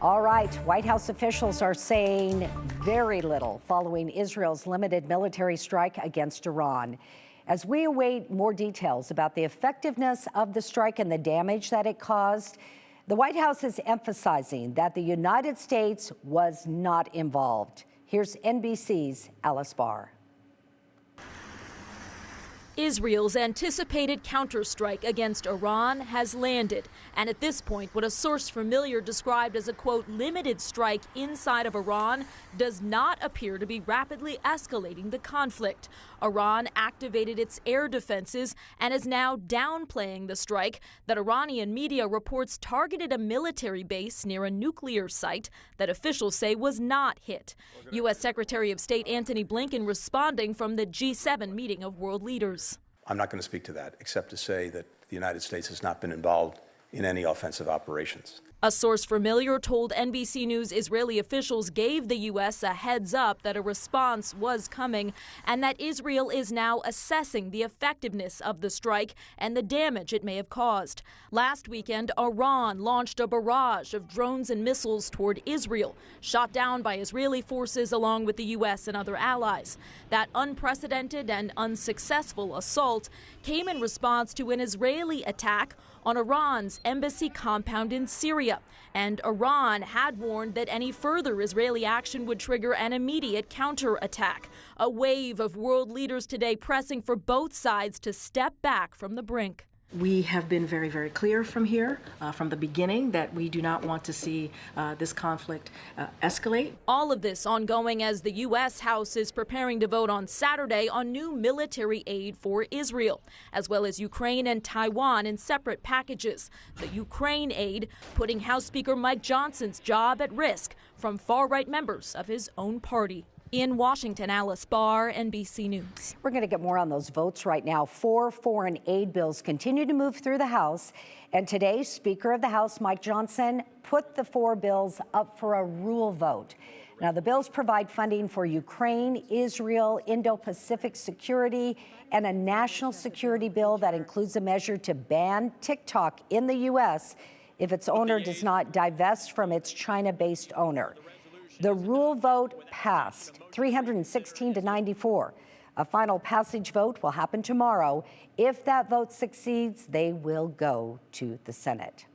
All right, White House officials are saying very little following Israel's limited military strike against Iran. As we await more details about the effectiveness of the strike and the damage that it caused, the White House is emphasizing that the United States was not involved. Here's NBC's Alice Barr. Israel's anticipated counterstrike against Iran has landed. And at this point, what a source familiar described as a, quote, limited strike inside of Iran does not appear to be rapidly escalating the conflict. Iran activated its air defenses and is now downplaying the strike that Iranian media reports targeted a military base near a nuclear site that officials say was not hit. U.S. Secretary of State Antony Blinken responding from the G7 meeting of world leaders. I'm not going to speak to that, except to say that the United States has not been involved in any offensive operations. A source familiar told NBC News Israeli officials gave the U.S. a heads up that a response was coming and that Israel is now assessing the effectiveness of the strike and the damage it may have caused. Last weekend, Iran launched a barrage of drones and missiles toward Israel, shot down by Israeli forces along with the U.S. and other allies. That unprecedented and unsuccessful assault came in response to an Israeli attack on Iran's embassy compound in Syria. And Iran had warned that any further Israeli action would trigger an immediate counterattack. A wave of world leaders today pressing for both sides to step back from the brink. We have been very, very clear from here, from the beginning, that we do not want to see this conflict escalate. All of this ongoing as the U.S. House is preparing to vote on Saturday on new military aid for Israel, as well as Ukraine and Taiwan in separate packages. The Ukraine aid putting House Speaker Mike Johnson's job at risk from far-right members of his own party. In Washington, Alice Barr, NBC News. We're going to get more on those votes right now. 4 foreign aid bills continue to move through the House. And today, Speaker of the House Mike Johnson put the 4 bills up for a rule vote. Now, the bills provide funding for Ukraine, Israel, Indo-Pacific security, and a national security bill that includes a measure to ban TikTok in the U.S. if its owner does not divest from its China-based owner. The rule vote passed 316 to 94. A final passage vote will happen tomorrow. If that vote succeeds, they will go to the Senate.